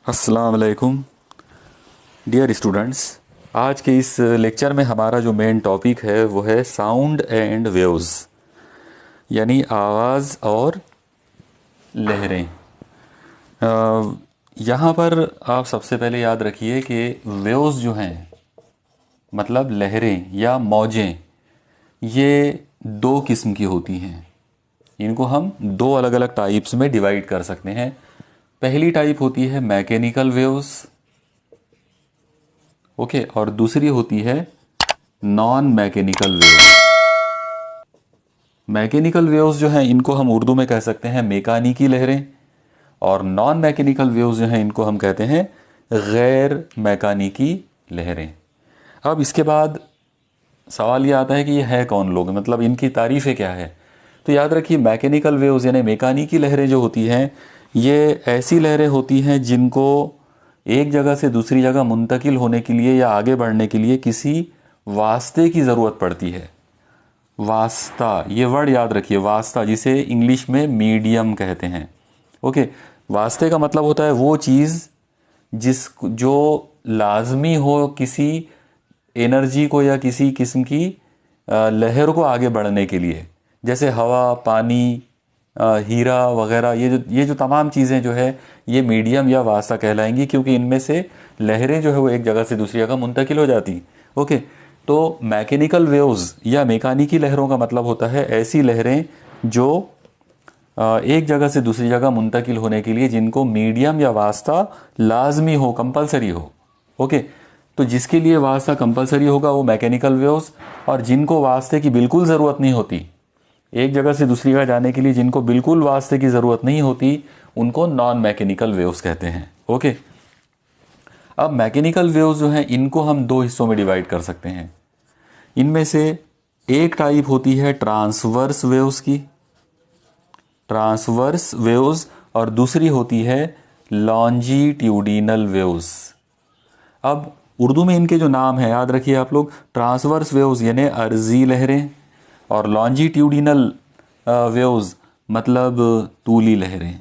अस्सलाम वालेकुम dear students. आज के इस लेक्चर में हमारा जो मेन टॉपिक है वो है साउंड एंड वेव्स, यानी आवाज़ और लहरें। यहाँ पर आप सबसे पहले याद रखिए कि वेव्स जो हैं मतलब लहरें या मौजें, ये दो किस्म की होती हैं। इनको हम दो अलग अलग टाइप्स में डिवाइड कर सकते हैं। पहली टाइप होती है मैकेनिकल वेव्स, ओके, और दूसरी होती है non mechanical waves. Mechanical waves जो हैं इनको हम उर्दू में कह सकते हैं मेकानिकी लहरें, और नॉन मैकेनिकल वेव्स जो हैं इनको हम कहते हैं गैर मैकानिकी लहरें। अब इसके बाद सवाल ये आता है कि ये है कौन लोग, मतलब इनकी तारीफ़ें क्या है। तो याद रखिए मैकेनिकल वेव्स यानी मेकानिकी लहरें जो होती हैं ये ऐसी लहरें होती हैं जिनको एक जगह से दूसरी जगह मुंतकिल होने के लिए या आगे बढ़ने के लिए किसी वास्ते की ज़रूरत पड़ती है। वास्ता, ये वर्ड याद रखिए, वास्ता, जिसे इंग्लिश में मीडियम कहते हैं। ओके, वास्ते का मतलब होता है वो चीज़ जो लाजमी हो किसी एनर्जी को या किसी किस्म की लहर को आगे बढ़ने के लिए, जैसे हवा, पानी, हीरा वगैरह। ये जो तमाम चीज़ें जो है ये मीडियम या वास्ता कहलाएंगी, क्योंकि इनमें से लहरें जो है वो एक जगह से दूसरी जगह मुंतकिल हो जाती। ओके, तो मैकेनिकल वेव्स या मेकानिकी लहरों का मतलब होता है ऐसी लहरें जो एक जगह से दूसरी जगह मुंतकिल होने के लिए जिनको मीडियम या वास्ता लाजमी हो, कंपलसरी हो। ओके, तो जिसके लिए वास्ता कंपलसरी होगा वो मैकेनिकल वेव्स, और जिनको वास्ते की बिल्कुल ज़रूरत नहीं होती, एक जगह से दूसरी जगह जाने के लिए जिनको बिल्कुल वास्ते की ज़रूरत नहीं होती, उनको नॉन मैकेनिकल वेव्स कहते हैं। ओके, अब मैकेनिकल वेव्स जो हैं इनको हम दो हिस्सों में डिवाइड कर सकते हैं। इनमें से एक टाइप होती है ट्रांसवर्स वेव्स की, ट्रांसवर्स वेव्स, और दूसरी होती है लॉन्जिट्यूडिनल वेव्स। अब उर्दू में इनके जो नाम हैं याद रखिए आप लोग, ट्रांसवर्स वेव्स यानी अर्जी लहरें, और लॉन्जिट्यूडिनल वेव्स मतलब तूली लहरें।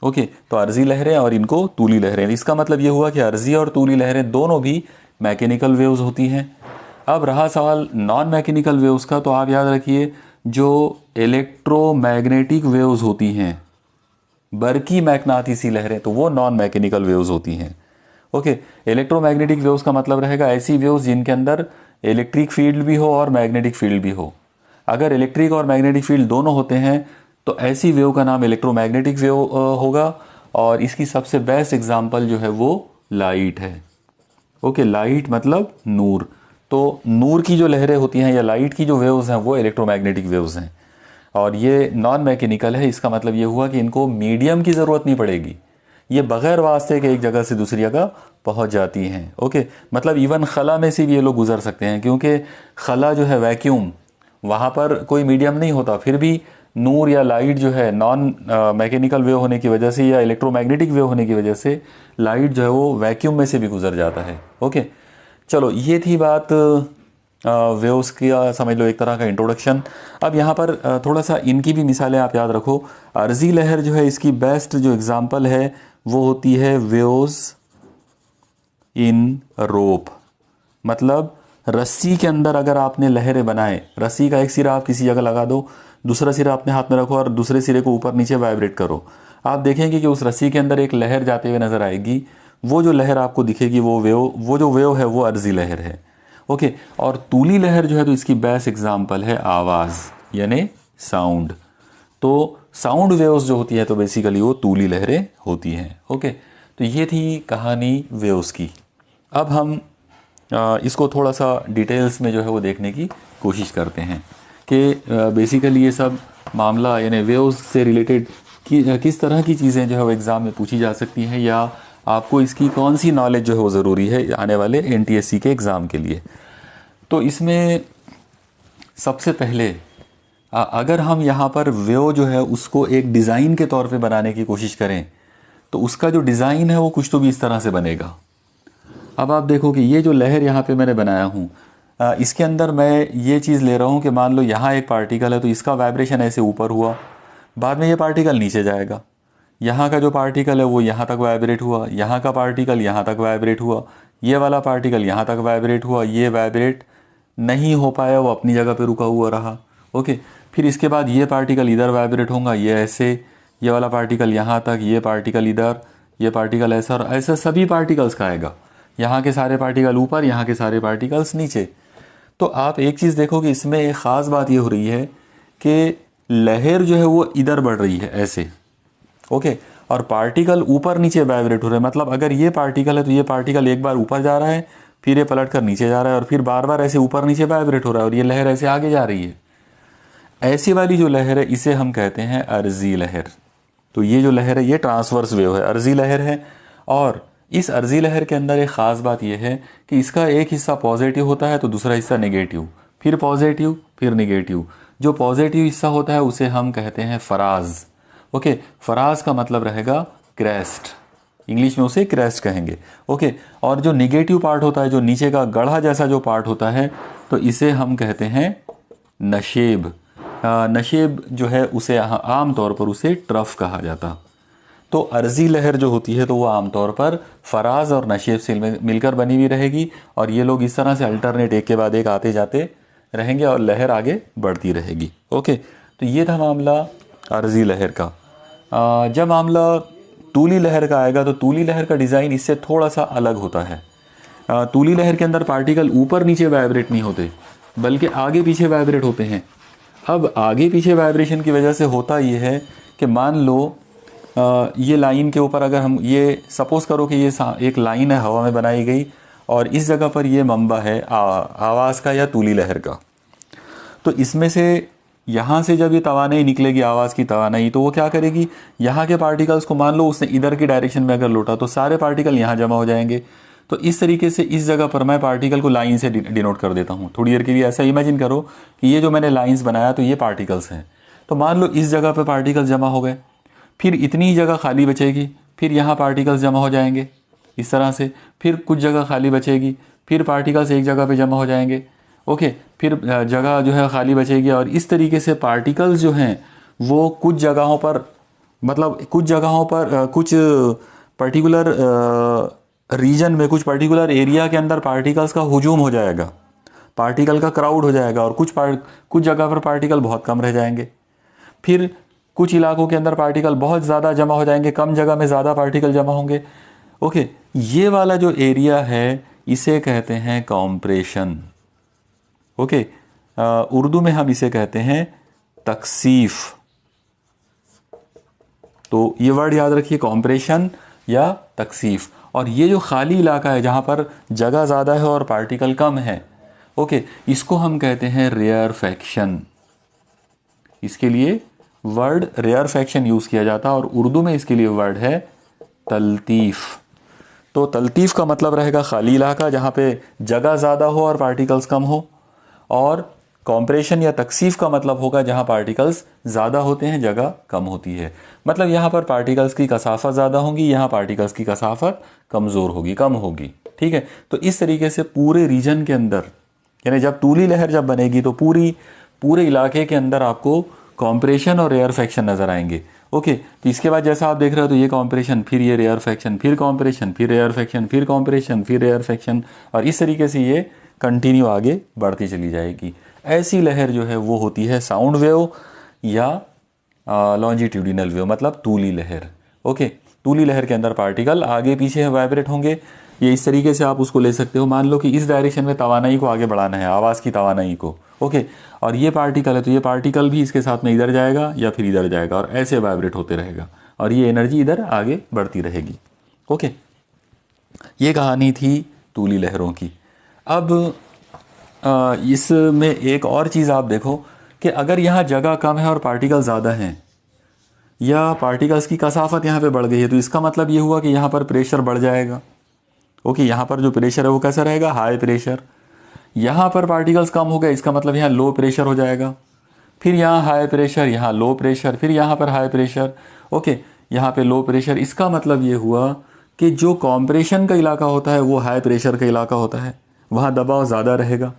ओके, तो अर्जी लहरें और इनको तूली लहरें। इसका मतलब ये हुआ कि अर्जी और तूली लहरें दोनों भी मैकेनिकल वेव्स होती हैं। अब रहा सवाल नॉन मैकेनिकल वेव्स का, तो आप याद रखिए जो इलेक्ट्रोमैग्नेटिक वेव्स होती हैं, बरकी मैग्नातीसी लहरें, तो वो नॉन मैकेनिकल वेव्स होती हैं। ओके, इलेक्ट्रोमैग्नेटिक वेव्स का मतलब रहेगा ऐसी वेव्स जिनके अंदर इलेक्ट्रिक फील्ड भी हो और मैग्नेटिक फील्ड भी हो। अगर इलेक्ट्रिक और मैग्नेटिक फील्ड दोनों होते हैं तो ऐसी वेव का नाम इलेक्ट्रोमैग्नेटिक वेव होगा, और इसकी सबसे बेस्ट एग्जांपल जो है वो लाइट है। ओके, लाइट मतलब नूर। तो नूर की जो लहरें होती हैं या लाइट की जो वेव्स हैं वो इलेक्ट्रोमैग्नेटिक वेव्स हैं, और ये नॉन मैकेनिकल है। इसका मतलब ये हुआ कि इनको मीडियम की ज़रूरत नहीं पड़ेगी, ये बग़ैर वास्ते के एक जगह से दूसरी जगह पहुंच जाती हैं। ओके, मतलब इवन खला में से भी ये लोग गुजर सकते हैं, क्योंकि खला जो है वैक्यूम, वहाँ पर कोई मीडियम नहीं होता, फिर भी नूर या लाइट जो है नॉन मैकेनिकल वेव होने की वजह से या इलेक्ट्रोमैग्नेटिक वेव होने की वजह से लाइट जो है वो वैक्यूम में से भी गुजर जाता है। ओके, चलो ये थी बात वेव्स की, समझ लो एक तरह का इंट्रोडक्शन। अब यहाँ पर थोड़ा सा इनकी भी मिसालें आप याद रखो। अर्जी लहर जो है इसकी बेस्ट जो एग्जांपल है वो होती है वेव्स इन रोप, मतलब रस्सी के अंदर अगर आपने लहरें बनाए, रस्सी का एक सिरा आप किसी जगह लगा दो, दूसरा सिरा अपने हाथ में रखो और दूसरे सिरे को ऊपर नीचे वाइब्रेट करो, आप देखेंगे कि उस रस्सी के अंदर एक लहर जाते हुए नजर आएगी। वो जो लहर आपको दिखेगी वो जो वेव है वो अर्जी लहर है। ओके, और तूली लहर जो है तो इसकी बेस्ट एग्जांपल है आवाज़ यानी साउंड। तो साउंड वेव्स जो होती है तो बेसिकली वो तूली लहरें होती हैं। ओके, तो ये थी कहानी वेव्स की। अब हम इसको थोड़ा सा डिटेल्स में जो है वो देखने की कोशिश करते हैं कि बेसिकली ये सब मामला यानी वेव्स से रिलेटेड किस तरह की चीज़ें जो है वो एग्ज़ाम में पूछी जा सकती हैं, या आपको इसकी कौन सी नॉलेज जो है वो ज़रूरी है आने वाले NTSC के एग्ज़ाम के लिए। तो इसमें सबसे पहले अगर हम यहाँ पर वेव जो है उसको एक डिज़ाइन के तौर पे बनाने की कोशिश करें तो उसका जो डिज़ाइन है वो कुछ तो भी इस तरह से बनेगा। अब आप देखो कि ये जो लहर यहाँ पे मैंने बनाया हूँ, इसके अंदर मैं ये चीज़ ले रहा हूँ कि मान लो यहाँ एक पार्टिकल है तो इसका वाइब्रेशन ऐसे ऊपर हुआ, बाद में ये पार्टिकल नीचे जाएगा, यहाँ का जो पार्टिकल है वो यहाँ तक वाइब्रेट हुआ, यहाँ का पार्टिकल यहाँ तक वाइब्रेट हुआ, ये वाला पार्टिकल यहाँ तक वाइब्रेट हुआ, ये वाइब्रेट नहीं हो पाया, वो अपनी जगह पे रुका हुआ रहा। ओके, फिर इसके बाद ये पार्टिकल इधर वाइब्रेट होगा, ये ऐसे, ये वाला पार्टिकल यहाँ तक, ये पार्टिकल इधर, ये पार्टिकल ऐसा, और ऐसा सभी पार्टिकल्स का आएगा। यहाँ के सारे पार्टिकल ऊपर, यहाँ के सारे पार्टिकल्स नीचे। तो आप एक चीज़ देखो कि इसमें एक ख़ास बात ये हो रही है कि लहर जो है वो इधर बढ़ रही है ऐसे, ओके, और पार्टिकल ऊपर नीचे वाइब्रेट हो रहे हैं। मतलब अगर ये पार्टिकल है तो ये पार्टिकल एक बार ऊपर जा रहा है, फिर ये पलट कर नीचे जा रहा है, और फिर बार बार ऐसे ऊपर नीचे वाइब्रेट हो रहा है, और ये लहर ऐसे आगे जा रही है। ऐसी वाली जो लहर है इसे हम कहते हैं अर्जी लहर। तो ये जो लहर है ये ट्रांसवर्स वेव है, अर्जी लहर है। और इस अर्जी लहर के अंदर एक ख़ास बात यह है कि इसका एक हिस्सा पॉजिटिव होता है तो दूसरा हिस्सा नेगेटिव, फिर पॉजिटिव, फिर नेगेटिव। जो पॉजिटिव हिस्सा होता है उसे हम कहते हैं फराज। ओके, फराज का मतलब रहेगा क्रेस्ट, इंग्लिश में उसे क्रेस्ट कहेंगे। ओके, और जो नेगेटिव पार्ट होता है, जो नीचे का गढ़ा जैसा जो पार्ट होता है, तो इसे हम कहते हैं नशेब। नशेब जो है उसे आम तौर पर उसे ट्रफ कहा जाता। तो अर्जी लहर जो होती है तो वो आमतौर पर फराज और नशेब से मिलकर बनी हुई रहेगी, और ये लोग इस तरह से अल्टरनेट एक के बाद एक आते जाते रहेंगे और लहर आगे बढ़ती रहेगी। ओके, तो ये था मामला अर्जी लहर का। जब मामला तूली लहर का आएगा तो तूली लहर का डिज़ाइन इससे थोड़ा सा अलग होता है। तूली लहर के अंदर पार्टिकल ऊपर नीचे वाइब्रेट नहीं होते, बल्कि आगे पीछे वाइब्रेट होते हैं। अब आगे पीछे वाइब्रेशन की वजह से होता ये है कि मान लो ये लाइन के ऊपर अगर हम ये सपोज़ करो कि ये एक लाइन है हवा में बनाई गई, और इस जगह पर ये मंबा है आवाज़ का या तूली लहर का। तो इसमें से यहाँ से जब ये तवानाई निकलेगी, आवाज़ की तवानाई, तो वो क्या करेगी, यहाँ के पार्टिकल्स को मान लो उसने इधर की डायरेक्शन में अगर लौटा तो सारे पार्टिकल यहाँ जमा हो जाएंगे। तो इस तरीके से इस जगह पर मैं पार्टिकल को लाइन से डिनोट कर देता हूँ। थोड़ी देर के लिए ऐसा इमेजिन करो कि ये जो मैंने लाइन्स बनाया तो ये पार्टिकल्स हैं। तो मान लो इस जगह पर पार्टिकल्स जमा हो गए, फिर इतनी जगह खाली बचेगी, फिर यहाँ पार्टिकल्स जमा हो जाएंगे इस तरह से, फिर कुछ जगह खाली बचेगी, फिर पार्टिकल्स एक जगह पे जमा हो जाएंगे। ओके, फिर जगह जो है खाली बचेगी, और इस तरीके से पार्टिकल्स जो हैं वो कुछ जगहों पर, मतलब कुछ जगहों पर कुछ पर्टिकुलर रीजन में, कुछ पर्टिकुलर एरिया के अंदर पार्टिकल्स का हुजूम हो जाएगा, पार्टिकल का क्राउड हो जाएगा, और कुछ जगह पर पार्टिकल बहुत कम रह जाएंगे। फिर कुछ इलाकों के अंदर पार्टिकल बहुत ज़्यादा जमा हो जाएंगे, कम जगह में ज़्यादा पार्टिकल जमा होंगे। ओके, ये वाला जो एरिया है इसे कहते हैं कॉम्प्रेशन। ओके, उर्दू में हम इसे कहते हैं तकसीफ। तो ये वर्ड याद रखिए, कॉम्प्रेशन या तकसीफ। और ये जो खाली इलाका है जहाँ पर जगह ज़्यादा है और पार्टिकल कम है, ओके, इसको हम कहते हैं रेयरफेक्शन। इसके लिए वर्ड रेयरफेक्शन यूज़ किया जाता है, और उर्दू में इसके लिए वर्ड है तलतीफ़। तो तलतीफ़ का मतलब रहेगा खाली इलाका जहाँ पे जगह ज़्यादा हो और पार्टिकल्स कम हो, और कॉम्प्रेशन या तकसीफ का मतलब होगा जहाँ पार्टिकल्स ज़्यादा होते हैं, जगह कम होती है। मतलब यहाँ पर पार्टिकल्स की कसाफत ज़्यादा होगी, यहाँ पार्टिकल्स की कसाफत कमज़ोर होगी, कम होगी। ठीक है, तो इस तरीके से पूरे रीजन के अंदर, यानी जब तूली लहर जब बनेगी तो पूरे इलाके के अंदर आपको कॉम्प्रेशन और रेयरफेक्शन नज़र आएंगे। ओके, तो इसके बाद जैसा आप देख रहे हो तो ये कॉम्प्रेशन, फिर ये रेयरफेक्शन, फिर कॉम्प्रेशन, फिर रेयरफेक्शन, फिर कॉम्प्रेशन, फिर रेयरफेक्शन, और इस तरीके से ये कंटिन्यू आगे बढ़ती चली जाएगी। ऐसी लहर जो है वो होती है साउंड वेव या लॉन्जिट्यूडिनल वेव, मतलब तूली लहर। ओके, तूली लहर के अंदर पार्टिकल आगे पीछे वाइब्रेट होंगे। ये इस तरीके से आप उसको ले सकते हो। मान लो कि इस डायरेक्शन में तवानाई को आगे बढ़ाना है, आवाज़ की तवानाई को। ओके, और ये पार्टिकल है तो ये पार्टिकल भी इसके साथ में इधर जाएगा या फिर इधर जाएगा, और ऐसे वाइब्रेट होते रहेगा, और ये एनर्जी इधर आगे बढ़ती रहेगी। ओके, ये कहानी थी तूली लहरों की। अब इसमें एक और चीज़ आप देखो कि अगर यहाँ जगह कम है और पार्टिकल ज़्यादा हैं, या पार्टिकल्स की कसाफत यहाँ पे बढ़ गई है, तो इसका मतलब ये हुआ कि यहाँ पर प्रेशर बढ़ जाएगा। ओके, यहाँ पर जो प्रेशर है वो कैसा रहेगा, हाई प्रेशर। यहाँ पर पार्टिकल्स कम हो गए, इसका मतलब यहाँ लो प्रेशर हो जाएगा। फिर यहाँ हाई प्रेशर, यहाँ लो प्रेशर, फिर यहाँ पर हाई प्रेशर। ओके, यहाँ पे लो प्रेशर। इसका मतलब ये हुआ कि जो कॉम्प्रेशन का इलाका होता है वो हाई प्रेशर का इलाका होता है, वहाँ दबाव ज़्यादा रहेगा।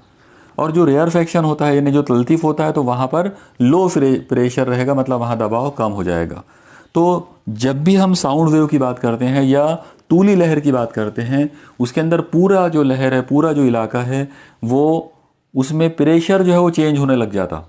और जो रेयरफेक्शन होता है, यानी जो तलतीफ़ होता है, तो वहाँ पर लो प्रेशर रहेगा, मतलब वहाँ दबाव कम हो जाएगा। तो जब भी हम साउंड वेव की बात करते हैं या तूली लहर की बात करते हैं, उसके अंदर पूरा जो लहर है, पूरा जो इलाका है, वो उसमें प्रेशर जो है वो चेंज होने लग जाता।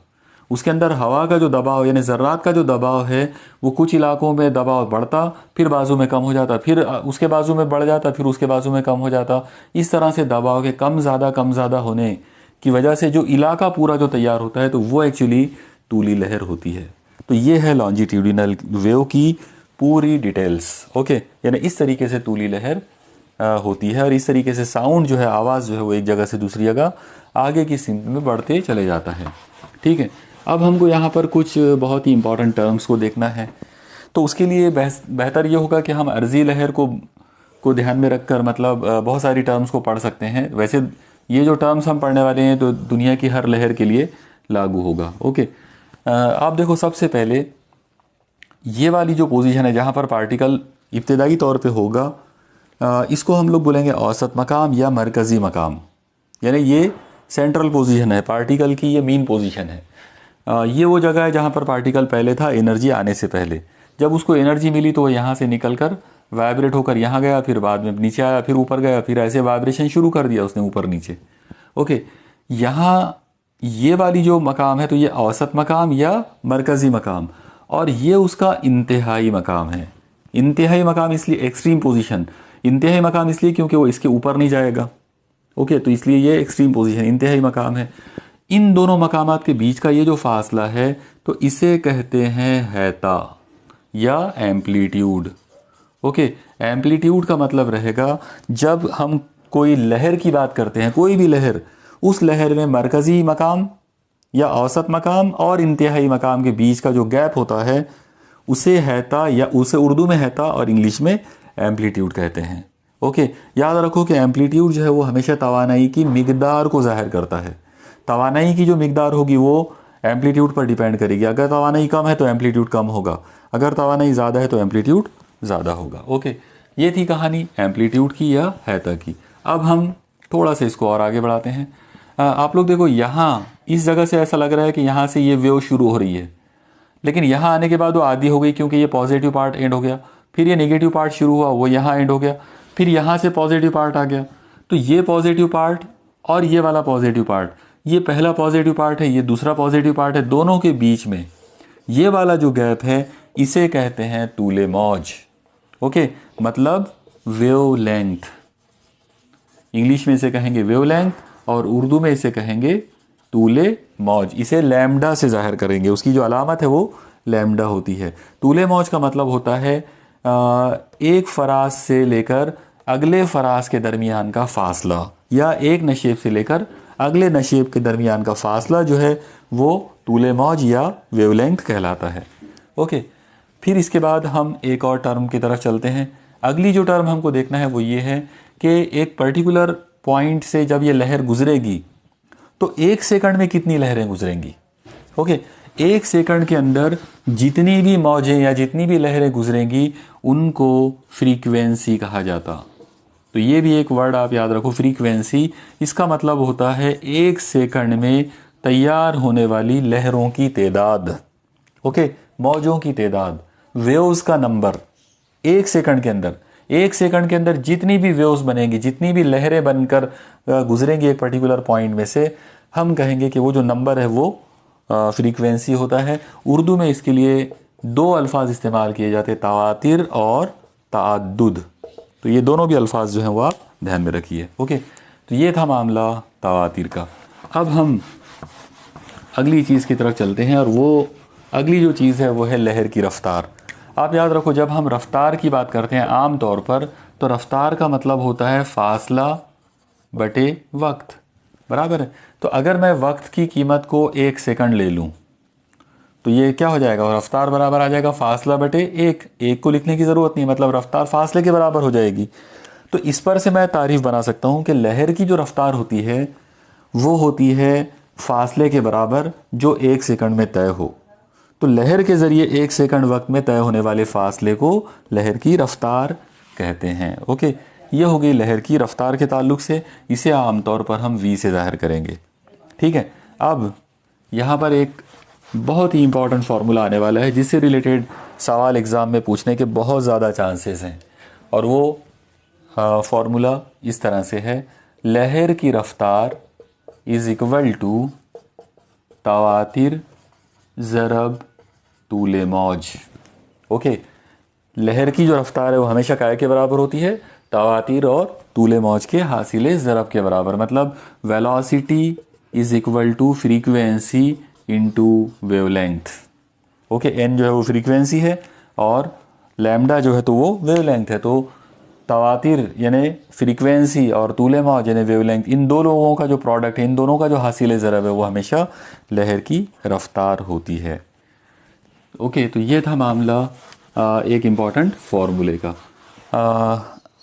उसके अंदर हवा का जो दबाव यानी ज़र्रात का जो दबाव है वो कुछ इलाकों में दबाव बढ़ता, फिर बाजू में कम हो जाता, फिर उसके बाजू में बढ़ जाता, फिर उसके बाजू में कम हो जाता। इस तरह से दबाव के कम ज़्यादा होने की वजह से जो इलाका पूरा जो तैयार होता है तो वो एक्चुअली तूली लहर होती है। तो ये है लॉन्जिट्यूडिनल वेव की पूरी डिटेल्स। ओके, यानी इस तरीके से तूली लहर होती है और इस तरीके से साउंड जो है, आवाज़ जो है वो एक जगह से दूसरी जगह आगे की सिमत में बढ़ते चले जाता है। ठीक है, अब हमको यहाँ पर कुछ बहुत ही इंपॉर्टेंट टर्म्स को देखना है। तो उसके लिए बेहतर ये होगा कि हम अर्जी लहर को ध्यान में रखकर मतलब बहुत सारी टर्म्स को पढ़ सकते हैं। वैसे ये जो टर्म्स हम पढ़ने वाले हैं तो दुनिया की हर लहर के लिए लागू होगा। ओके, आप देखो सबसे पहले ये वाली जो पोजीशन है जहाँ पर पार्टिकल इब्तदाई तौर पे होगा, इसको हम लोग बोलेंगे औसत मकाम या मरकज़ी मकाम। यानी ये सेंट्रल पोजीशन है पार्टिकल की, ये मीन पोजीशन है। ये वो जगह है जहाँ पर पार्टिकल पहले था एनर्जी आने से पहले। जब उसको एनर्जी मिली तो वो यहाँ से निकल कर वाइब्रेट होकर यहाँ गया, फिर बाद में नीचे आया, फिर ऊपर गया, फिर ऐसे वाइब्रेशन शुरू कर दिया उसने ऊपर नीचे। ओके, यहाँ ये वाली जो मकाम है तो ये औसत मकाम या मरकज़ी मकाम, और ये उसका इंतहाई मकाम है। इंतहाई मकाम इसलिए एक्सट्रीम पोजीशन, इंतहाई मकाम इसलिए क्योंकि वो इसके ऊपर नहीं जाएगा। ओके, तो इसलिए ये एक्सट्रीम पोजीशन इंतहाई मकाम है। इन दोनों मकामात के बीच का ये जो फासला है तो इसे कहते हैं हैता या एम्पलीट्यूड। ओके, एम्पलीट्यूड का मतलब रहेगा जब हम कोई लहर की बात करते हैं, कोई भी लहर, उस लहर में मरकज़ी मकाम या औसत मकाम और इंतहाई मकाम के बीच का जो गैप होता है उसे हैता या उसे उर्दू में हैता और इंग्लिश में एम्पलीट्यूड कहते हैं। ओके, याद रखो कि एम्पलीट्यूड जो है वो हमेशा तवानाई की मिकदार को ज़ाहिर करता है। तवानाई की जो मिकदार होगी वो एम्पलीट्यूड पर डिपेंड करेगी। अगर तवानाई कम है तो एम्पलीट्यूड कम होगा, अगर तवानाई ज़्यादा है तो एम्पलीट्यूड ज़्यादा होगा। ओके, ये थी कहानी एम्पलीट्यूड की या हैता की। अब हम थोड़ा सा इसको और आगे बढ़ाते हैं। आप लोग देखो, यहाँ इस जगह से ऐसा लग रहा है कि यहाँ से ये वेव शुरू हो रही है, लेकिन यहाँ आने के बाद वो आधी हो गई क्योंकि ये पॉजिटिव पार्ट एंड हो गया, फिर ये नेगेटिव पार्ट शुरू हुआ, वो यहाँ एंड हो गया, फिर यहाँ से पॉजिटिव पार्ट आ गया। तो ये पॉजिटिव पार्ट और ये वाला पॉजिटिव पार्ट, ये पहला पॉजिटिव पार्ट है, ये दूसरा पॉजिटिव पार्ट है, दोनों के बीच में ये वाला जो गैप है इसे कहते हैं तूले मौज। ओके, मतलब वेव लेंथ। इंग्लिश में इसे कहेंगे वेव लेंथ और उर्दू में इसे कहेंगे तूले मौज। इसे लैम्डा से जाहिर करेंगे, उसकी जो अलामत है वो लैम्डा होती है। तूले मौज का मतलब होता है एक फराज से लेकर अगले फराज के दरमियान का फासला, या एक नशेब से लेकर अगले नशेब के दरमियान का फासला जो है वो तूले मौज या वेवलेंथ कहलाता है। ओके, फिर इसके बाद हम एक और टर्म की तरफ चलते हैं। अगली जो टर्म हमको देखना है वो ये है कि एक पर्टिकुलर पॉइंट से जब ये लहर गुजरेगी तो एक सेकंड में कितनी लहरें गुजरेंगी। ओके, एक सेकंड के अंदर जितनी भी मौजें या जितनी भी लहरें गुजरेंगी उनको फ्रीक्वेंसी कहा जाता। तो ये भी एक वर्ड आप याद रखो, फ्रीक्वेंसी। इसका मतलब होता है एक सेकंड में तैयार होने वाली लहरों की तादाद। ओके, मौजों की तादाद, वेव्स का नंबर। एक सेकंड के अंदर जितनी भी वेव्स बनेंगी, जितनी भी लहरें बनकर गुजरेंगी एक पर्टिकुलर पॉइंट में से, हम कहेंगे कि वो जो नंबर है वो फ्रीक्वेंसी होता है। उर्दू में इसके लिए दो अल्फाज इस्तेमाल किए जाते हैं, तवातिर और ताअद्दुद। तो ये दोनों भी अल्फाज जो हैं वो आप ध्यान में रखिए। ओके, तो ये था मामला तवातिर का। अब हम अगली चीज़ की तरफ चलते हैं और वो अगली जो चीज़ है वो है लहर की रफ्तार। आप याद रखो, जब हम रफ्तार की बात करते हैं आम तौर पर तो रफ्तार का मतलब होता है फासला बटे वक्त, बराबर है। तो अगर मैं वक्त की कीमत को एक सेकंड ले लूँ तो ये क्या हो जाएगा, रफ्तार बराबर आ जाएगा फासला बटे एक को लिखने की ज़रूरत नहीं, मतलब रफ्तार फासले के बराबर हो जाएगी। तो इस पर से मैं तारीफ़ बना सकता हूँ कि लहर की जो रफ्तार होती है वो होती है फासले के बराबर जो एक सेकंड में तय हो। तो लहर के ज़रिए एक सेकंड वक्त में तय होने वाले फासले को लहर की रफ्तार कहते हैं। ओके, ये हो गई लहर की रफ्तार के ताल्लुक से। इसे आमतौर पर हम v से ज़ाहिर करेंगे। ठीक है, अब यहाँ पर एक बहुत ही इंपॉर्टेंट फार्मूला आने वाला है जिससे रिलेटेड सवाल एग्ज़ाम में पूछने के बहुत ज़्यादा चांसेस हैं। और वो फॉर्मूला इस तरह से है, लहर की रफ्तार इज़ इक्वल टू तवातिर ज़रब तूले मौज। ओके, लहर की जो रफ्तार है वो हमेशा काय के बराबर होती है, तवातिर और तूले मौज के हासिले ज़रब के बराबर। मतलब velocity is equal to frequency into wavelength. Okay, n जो है वो फ्रीक्वेंसी है और लैम्डा जो है तो वो वेवलेंथ है। तो तवातिर यानी फ्रीक्वेंसी और तूले मौज यानी वेवलेंथ, इन दो लोगों का जो प्रोडक्ट है, इन दोनों का जो हासिल ज़रब है वो हमेशा लहर की रफ्तार होती है। ओके, तो ये था मामला एक इम्पॉर्टेंट फार्मूले का।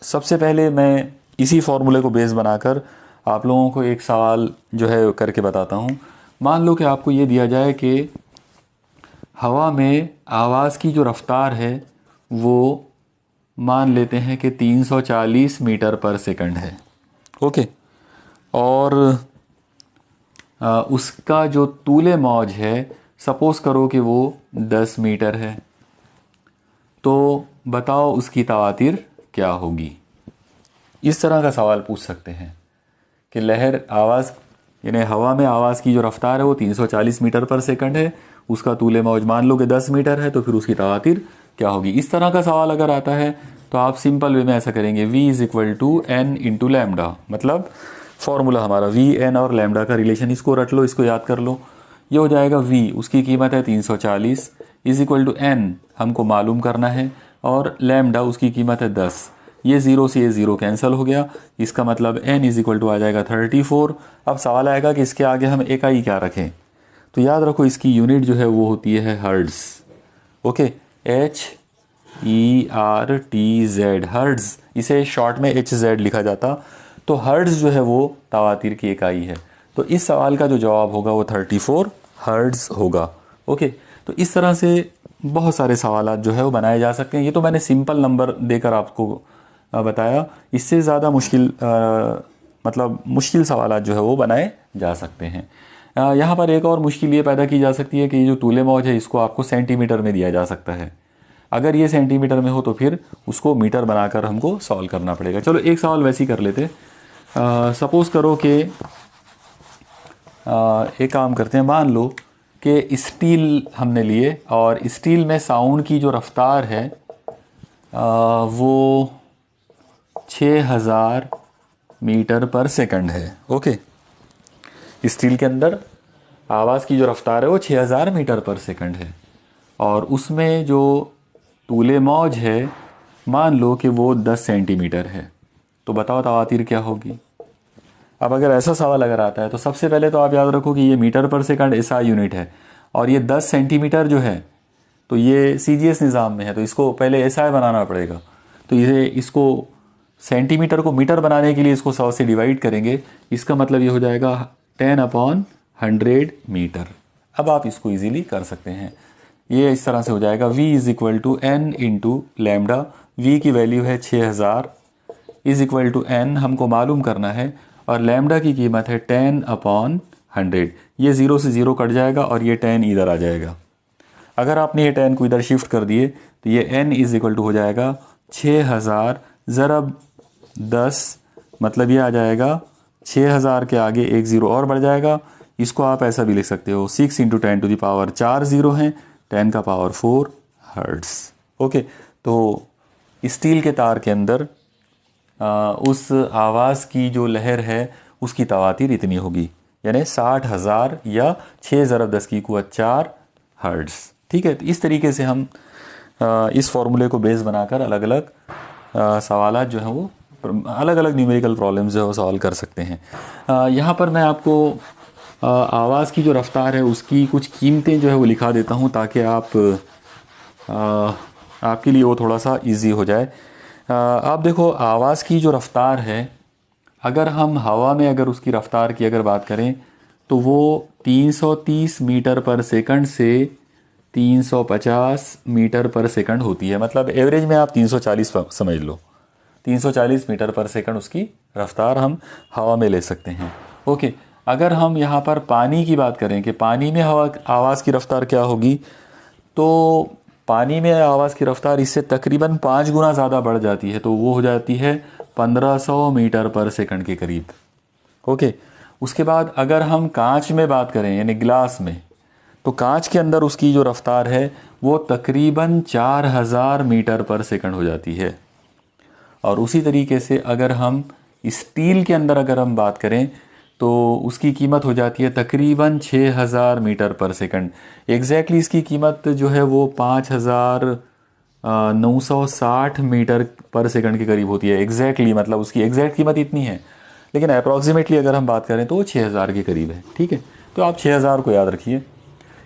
सबसे पहले मैं इसी फार्मूले को बेस बनाकर आप लोगों को एक सवाल जो है करके बताता हूँ। मान लो कि आपको ये दिया जाए कि हवा में आवाज़ की जो रफ्तार है वो मान लेते हैं कि 340 मीटर पर सेकंड है। ओके, और उसका जो तूले मौज है सपोज़ करो कि वो 10 मीटर है, तो बताओ उसकी तवातिर क्या होगी। इस तरह का सवाल पूछ सकते हैं कि लहर आवाज़ यानी हवा में आवाज़ की जो रफ्तार है वो 340 मीटर पर सेकंड है, उसका तूले मौज मान लो कि 10 मीटर है, तो फिर उसकी तवातिर क्या होगी। इस तरह का सवाल अगर आता है तो आप सिंपल वे में ऐसा करेंगे, v is equal to n into lambda. मतलब फॉर्मूला हमारा v, n और लैम्डा का रिलेशन, इसको रट लो, इसको याद कर लो। ये हो जाएगा v, उसकी कीमत है 340, इज़ इक्वल टू n हमको मालूम करना है, और लैम्डा उसकी कीमत है 10। ये ज़ीरो से ये ज़ीरो कैंसिल हो गया, इसका मतलब n इज़ इक्वल टू आ जाएगा 34। अब सवाल आएगा कि इसके आगे हम इकाई क्या रखें, तो याद रखो इसकी यूनिट जो है वो होती है हर्ट्ज़। ओके, HERTZ, हर्ट्ज़, इसे शॉर्ट में HZ लिखा जाता। तो हर्ट्ज़ जो है वो तवातिर की इकाई है। तो इस सवाल का जो जवाब होगा वो 34 हर्ट्ज़ होगा। ओके, तो इस तरह से बहुत सारे सवाल जो है वो बनाए जा सकते हैं। ये तो मैंने सिंपल नंबर देकर आपको बताया, इससे ज़्यादा मुश्किल मतलब मुश्किल सवाल जो है वो बनाए जा सकते हैं। यहाँ पर एक और मुश्किल ये पैदा की जा सकती है कि ये जो तूले मौज है इसको आपको सेंटीमीटर में दिया जा सकता है। अगर ये सेंटीमीटर में हो तो फिर उसको मीटर बनाकर हमको सॉल्व करना पड़ेगा। चलो एक सवाल वैसे ही कर लेते। सपोज़ करो कि एक काम करते हैं, मान लो कि स्टील हमने लिए और स्टील में साउंड की जो रफ्तार है वो 6000 मीटर पर सेकंड है। ओके, स्टील के अंदर आवाज़ की जो रफ्तार है वो 6000 मीटर पर सेकंड है, और उसमें जो तूले मौज है मान लो कि वो 10 सेंटीमीटर है। तो बताओ तवातिर क्या होगी। अब अगर ऐसा सवाल अगर आता है तो सबसे पहले तो आप याद रखो कि ये मीटर पर सेकंड ऐसा यूनिट है, और ये 10 सेंटीमीटर जो है तो ये CGS निज़ाम में है, तो इसको पहले SI बनाना पड़ेगा। तो इसको सेंटीमीटर को मीटर बनाने के लिए इसको 100 से डिवाइड करेंगे, इसका मतलब ये हो जाएगा 10/100 मीटर। अब आप इसको इजीली कर सकते हैं, ये इस तरह से हो जाएगा, v is equal to n into lambda. v की वैल्यू है 6000 इज़ इक्वल टू n हमको मालूम करना है, और लैम्डा की कीमत है 10/100। ये ज़ीरो से ज़ीरो कट जाएगा और ये 10 इधर आ जाएगा। अगर आपने ये 10 को इधर शिफ्ट कर दिए तो ये n इज़ इक्वल टू हो जाएगा 6000 ज़रब 10, मतलब ये आ जाएगा 6000 के आगे एक ज़ीरो और बढ़ जाएगा। इसको आप ऐसा भी लिख सकते हो, 6 into 10 to the power 4 zero हैं, 10 का पावर 4 हर्ट्ज़। ओके, तो स्टील के तार के अंदर उस आवाज़ की जो लहर है उसकी तवातिर इतनी होगी, यानी 60,000 या 6 ज़रब 10 की कुव्वत 4 हर्ट्ज़। ठीक है, तो इस तरीके से हम इस फॉर्मूले को बेस बनाकर अलग अलग सवालात जो हैं वो अलग अलग न्यूमेरिकल प्रॉब्लम्स जो है वो सॉल्व कर सकते हैं। यहाँ पर मैं आपको आवाज़ की जो रफ्तार है उसकी कुछ कीमतें जो है वो लिखा देता हूँ ताकि आपके लिए वो थोड़ा सा इजी हो जाए। आप देखो, आवाज़ की जो रफ्तार है अगर हम हवा में अगर उसकी रफ्तार की अगर बात करें तो वो 330 मीटर पर सेकंड से 350 मीटर पर सेकंड होती है। मतलब एवरेज में आप 340 समझ लो, 340 मीटर पर सेकंड उसकी रफ्तार हम हवा में ले सकते हैं। ओके, अगर हम यहाँ पर पानी की बात करें कि पानी में हवा आवाज़ की रफ्तार क्या होगी, तो पानी में आवाज़ की रफ्तार इससे तकरीबन 5 गुना ज़्यादा बढ़ जाती है, तो वो हो जाती है 1500 मीटर पर सेकंड के करीब। ओके, उसके बाद अगर हम कांच में बात करें यानी ग्लास में, तो कांच के अंदर उसकी जो रफ्तार है वो तकरीबन 4000 मीटर पर सेकंड हो जाती है। और उसी तरीके से अगर हम स्टील के अंदर अगर हम बात करें तो उसकी कीमत हो जाती है तकरीबन 6000 मीटर पर सेकंड। एग्जैक्टली इसकी कीमत जो है वो 5960 मीटर पर सेकंड के करीब होती है। एग्जैक्टली मतलब उसकी एग्जैक्ट कीमत इतनी है, लेकिन अप्रॉक्सीमेटली अगर हम बात करें तो वो 6000 के करीब है। ठीक है, तो आप 6000 को याद रखिए।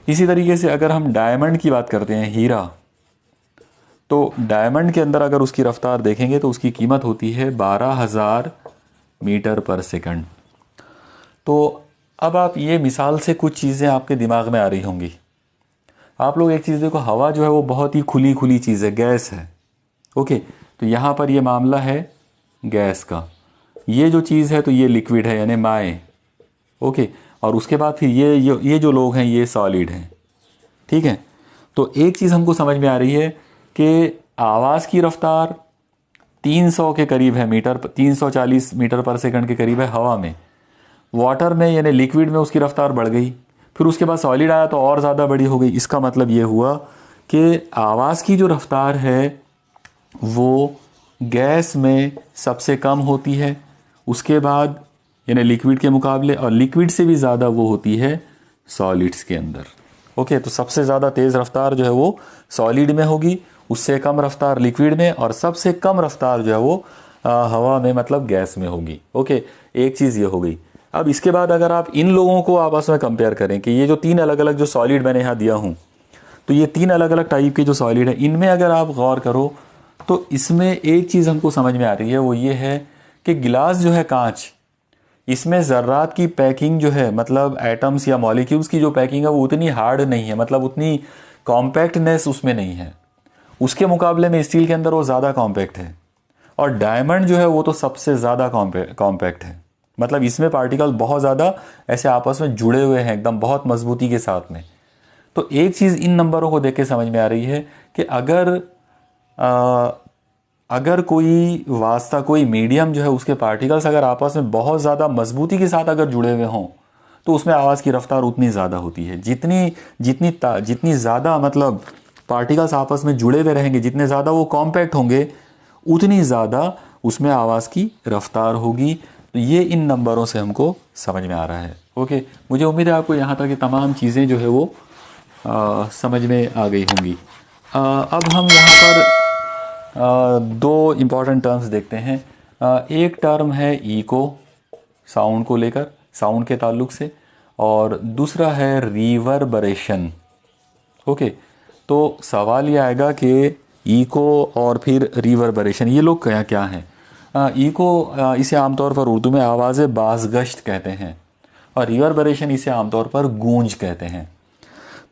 इसी तरीके से अगर हम डायमंड की बात करते हैं, हीरा, तो डायमंड के अंदर अगर उसकी रफ्तार देखेंगे तो उसकी कीमत होती है 12000 मीटर पर सेकंड। तो अब आप ये मिसाल से कुछ चीज़ें आपके दिमाग में आ रही होंगी। आप लोग एक चीज़ देखो, हवा जो है वो बहुत ही खुली खुली चीज़ है, गैस है। ओके, तो यहाँ पर ये मामला है गैस का। ये जो चीज़ है तो ये लिक्विड है यानी माए। ओके, और उसके बाद फिर ये जो लोग हैं ये सॉलिड हैं। ठीक है, तो एक चीज़ हमको समझ में आ रही है कि आवाज़ की रफ्तार 300 के करीब है, 340 मीटर पर सेकंड के करीब है हवा में। वाटर में यानी लिक्विड में उसकी रफ्तार बढ़ गई, फिर उसके बाद सॉलिड आया तो और ज़्यादा बड़ी हो गई। इसका मतलब ये हुआ कि आवाज़ की जो रफ्तार है वो गैस में सबसे कम होती है, उसके बाद यानी लिक्विड के मुकाबले, और लिक्विड से भी ज़्यादा वो होती है सॉलिड्स के अंदर। ओके, तो सबसे ज़्यादा तेज़ रफ्तार जो है वो सॉलिड में होगी, उससे कम रफ्तार लिक्विड में, और सबसे कम रफ्तार जो है वो हवा में मतलब गैस में होगी। ओके, एक चीज़ ये हो गई। अब इसके बाद अगर आप इन लोगों को आपस में कंपेयर करें कि ये जो 3 अलग अलग जो सॉलिड मैंने यहाँ दिया हूँ, तो ये 3 अलग अलग टाइप के जो सॉलिड है, इनमें अगर आप गौर करो तो इसमें एक चीज़ हमको समझ में आ रही है, वो ये है कि गिलास जो है कांच, इसमें ज़र्रात की पैकिंग जो है मतलब एटम्स या मॉलिक्यूल्स की जो पैकिंग है वो उतनी हार्ड नहीं है, मतलब उतनी कॉम्पैक्टनेस उसमें नहीं है। उसके मुकाबले में स्टील के अंदर वो ज़्यादा कॉम्पैक्ट है। और डायमंड जो है वो तो सबसे ज़्यादा कॉम्पैक्ट है, मतलब इसमें पार्टिकल बहुत ज़्यादा ऐसे आपस में जुड़े हुए हैं एकदम बहुत मजबूती के साथ में। तो एक चीज़ इन नंबरों को देख के समझ में आ रही है कि अगर कोई वास्ता, कोई मीडियम जो है उसके पार्टिकल्स अगर आपस में बहुत ज़्यादा मजबूती के साथ अगर जुड़े हुए हों तो उसमें आवाज़ की रफ्तार उतनी ज़्यादा होती है। जितनी ज़्यादा मतलब पार्टिकल्स आपस में जुड़े हुए रहेंगे, जितने ज़्यादा वो कॉम्पैक्ट होंगे, उतनी ज़्यादा उसमें आवाज़ की रफ्तार होगी। तो ये इन नंबरों से हमको समझ में आ रहा है। ओके, मुझे उम्मीद है आपको यहाँ तक की तमाम चीज़ें जो है वो समझ में आ गई होंगी। अब हम यहाँ पर 2 इम्पॉर्टेंट टर्म्स देखते हैं। एक टर्म है इको, साउंड को लेकर, साउंड के ताल्लुक से, और दूसरा है रिवर्बरेशन। ओके, तो सवाल ये आएगा कि इको और फिर रिवर्बरेशन ये लोग क्या क्या हैं। इको इसे आमतौर पर उर्दू में आवाज़ बाज़गश्त कहते हैं, और रिवर्बरेशन इसे आमतौर पर गूंज कहते हैं।